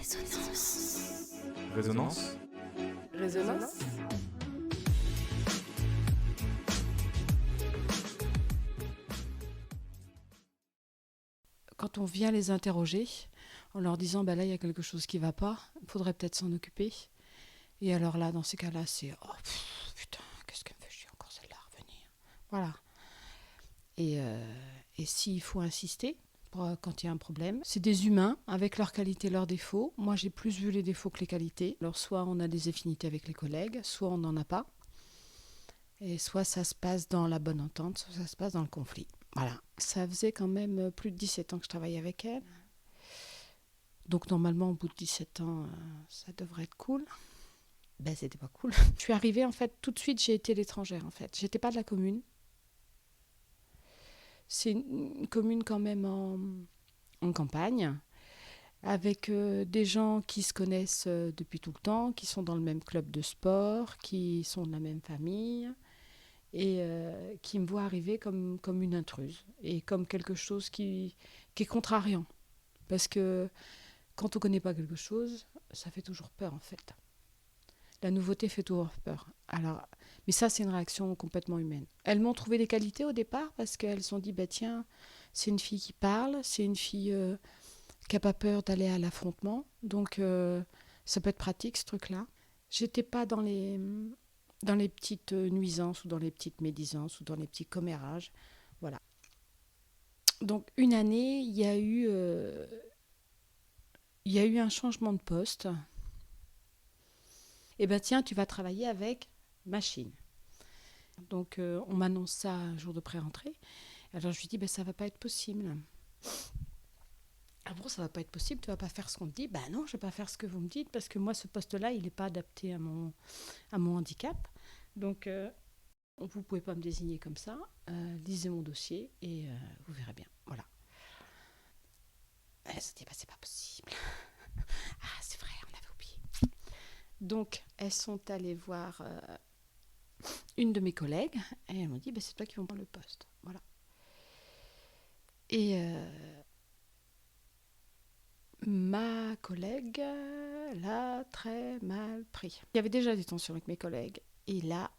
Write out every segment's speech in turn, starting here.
Résonance. Résonance. Quand on vient les interroger, en leur disant bah là il y a quelque chose qui va pas, il faudrait peut-être s'en occuper. Et alors là, dans ces cas-là, c'est putain, qu'est-ce qu'elle me fait chier encore celle-là à revenir. Voilà. Et s'il faut insister quand il y a un problème, c'est des humains avec leurs qualités, leurs défauts. Moi, j'ai plus vu les défauts que les qualités. Alors, soit on a des affinités avec les collègues, soit on n'en a pas. Et soit ça se passe dans la bonne entente, soit ça se passe dans le conflit. Voilà. Ça faisait quand même plus de 17 ans que je travaillais avec elle. Donc, normalement, au bout de 17 ans, ça devrait être cool. Ben, c'était pas cool. Je suis arrivée, en fait, tout de suite, j'ai été l'étrangère, en fait. J'étais pas de la commune. C'est une commune quand même en campagne, avec des gens qui se connaissent depuis tout le temps, qui sont dans le même club de sport, qui sont de la même famille, et qui me voient arriver comme une intruse, et comme quelque chose qui est contrariant. Parce que quand on ne connaît pas quelque chose, ça fait toujours peur, en fait. La nouveauté fait toujours peur. Alors, mais ça, c'est une réaction complètement humaine. Elles m'ont trouvé des qualités au départ parce qu'elles se sont dit, bah tiens, c'est une fille qui parle, c'est une fille qui n'a pas peur d'aller à l'affrontement. Donc, ça peut être pratique, ce truc-là. J'étais pas dans les petites nuisances ou dans les petites médisances ou dans les petits commérages. Voilà. Donc, une année, il y a eu un changement de poste. Eh bien, tiens, tu vas travailler avec machine. Donc, on m'annonce ça un jour de pré-rentrée. Alors, je lui dis, ça ne va pas être possible. Ah bon, ça ne va pas être possible, tu ne vas pas faire ce qu'on te dit. Ben non, je ne vais pas faire ce que vous me dites, parce que moi, ce poste-là, il n'est pas adapté à mon handicap. Donc, vous ne pouvez pas me désigner comme ça. Lisez mon dossier et vous verrez bien. Voilà. Elle se dit, c'est pas possible. Ah, c'est vrai, on avait oublié. Donc, elles sont allées voir une de mes collègues et elles m'ont dit, c'est toi qui vas prendre le poste. Voilà. Et ma collègue l'a très mal pris. Il y avait déjà des tensions avec mes collègues. Et là,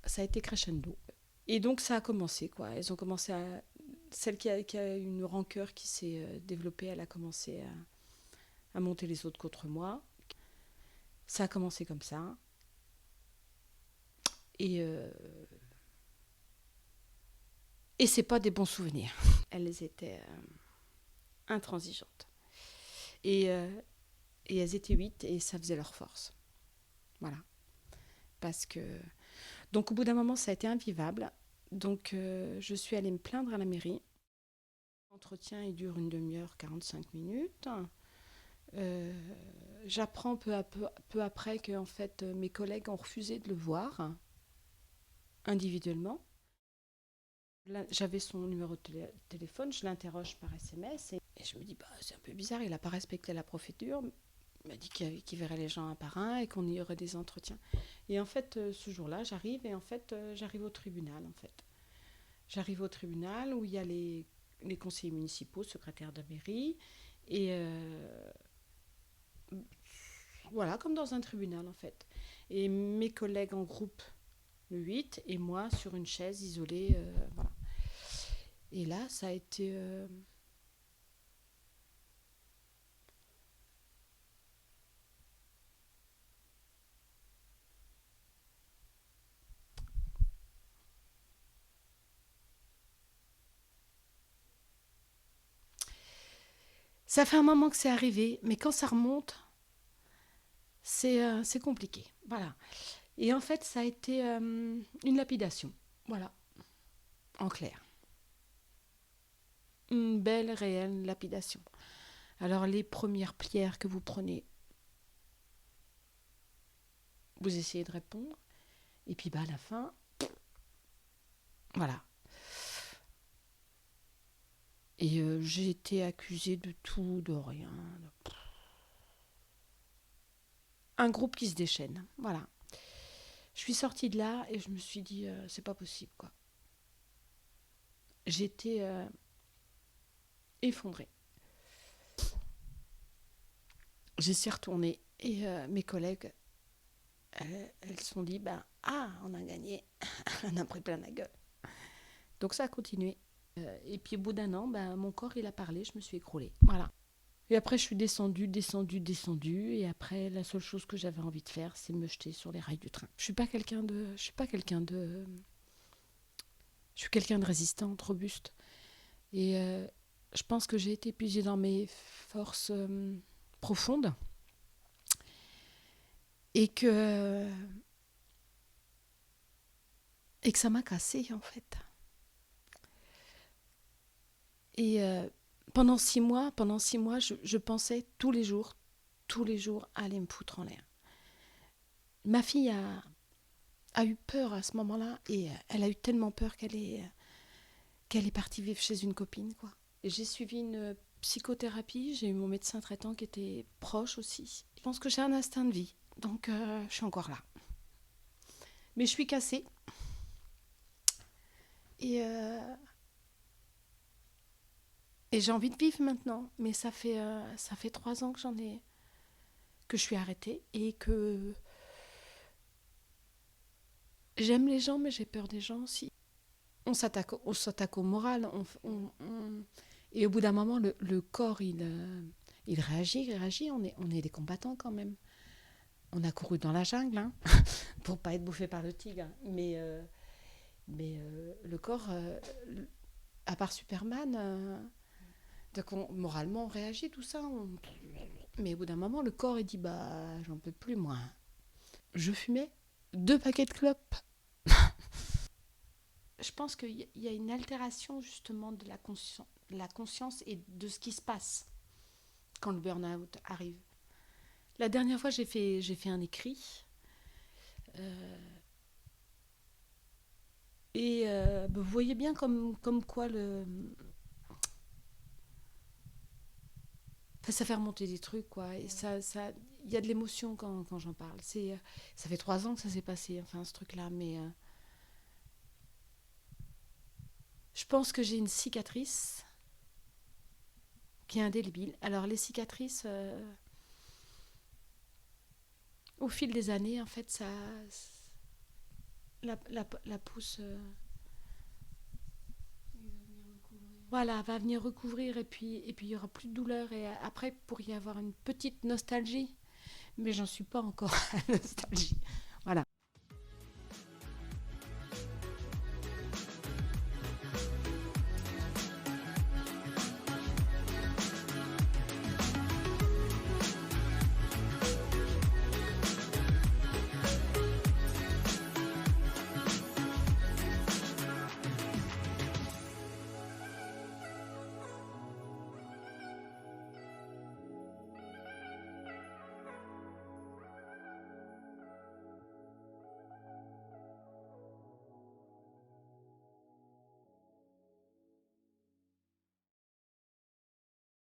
ça a été crescendo. Et donc, ça a commencé, quoi. Elles ont commencé à... Celle qui a une rancœur qui s'est développée, elle a commencé à monter les autres contre moi. Ça a commencé comme ça. Et c'est pas des bons souvenirs. Elles étaient intransigeantes. Et elles étaient 8 et ça faisait leur force. Voilà. Parce que... Donc, au bout d'un moment, ça a été invivable. Donc, je suis allée me plaindre à la mairie. L'entretien, il dure une demi-heure, 45 minutes. J'apprends peu après que en fait, mes collègues ont refusé de le voir individuellement. Là, j'avais son numéro de téléphone, je l'interroge par SMS et je me dis, c'est un peu bizarre, il n'a pas respecté la procédure. Il m'a dit qu'il verrait les gens un par un et qu'on y aurait des entretiens. Et en fait, ce jour-là, j'arrive et en fait, j'arrive au tribunal. En fait. J'arrive au tribunal où il y a les conseillers municipaux, secrétaires de mairie, et voilà, comme dans un tribunal en fait. Et mes collègues en groupe, le 8, et moi sur une chaise isolée, voilà. Et là, ça a été... Ça fait un moment que c'est arrivé, mais quand ça remonte, c'est compliqué. Voilà. Et en fait, ça a été une lapidation. Voilà. En clair. Une belle, réelle lapidation. Alors, les premières pierres que vous prenez, vous essayez de répondre. Et puis, à la fin, voilà. Et j'ai été accusée de tout, de rien. Un groupe qui se déchaîne. Voilà. Je suis sortie de là et je me suis dit, c'est pas possible, quoi. J'étais effondrée. j'y suis retournée et mes collègues, elles se sont dit, ben, ah, on a gagné, on a pris plein la gueule. Donc ça a continué. Et puis au bout d'un an, ben, mon corps, il a parlé, je me suis écroulée. Voilà. Et après, je suis descendue, descendue, descendue. Et après, la seule chose que j'avais envie de faire, c'est me jeter sur les rails du train. Je suis quelqu'un de résistante, robuste. Et je pense que j'ai été épuisée dans mes forces profondes. Et et que ça m'a cassée, en fait. Et pendant 6 mois, je pensais tous les jours, à aller me foutre en l'air. Ma fille a eu peur à ce moment-là et elle a eu tellement peur qu'elle est partie vivre chez une copine, quoi. Et j'ai suivi une psychothérapie, j'ai eu mon médecin traitant qui était proche aussi. Je pense que j'ai un instinct de vie, donc je suis encore là. Mais je suis cassée et, euh, et j'ai envie de vivre maintenant. Mais ça fait 3 ans que je suis arrêtée et que j'aime les gens, mais j'ai peur des gens aussi. On s'attaque au moral. Et au bout d'un moment, le corps, il réagit, il réagit. On est des combattants quand même. On a couru dans la jungle, hein, pour pas être bouffé par le tigre. Mais le corps, à part Superman, donc moralement, on réagit, tout ça. Mais au bout d'un moment, le corps, il dit, bah, j'en peux plus, moi. Je fumais 2 paquets de clopes. Je pense qu'il y a une altération justement de la conscience et de ce qui se passe quand le burn-out arrive. La dernière fois, j'ai fait un écrit. euh, et vous voyez bien comme quoi enfin, ça fait remonter des trucs, quoi. Et il y a de l'émotion quand j'en parle. Ça fait 3 ans que ça s'est passé, enfin, ce truc-là. Mais je pense que j'ai une cicatrice qui est indélébile. Alors, les cicatrices, au fil des années, en fait, la pousse, voilà, va venir recouvrir et puis il y aura plus de douleur. Et après, pour y avoir une petite nostalgie, mais j'en suis pas encore à la nostalgie. Voilà.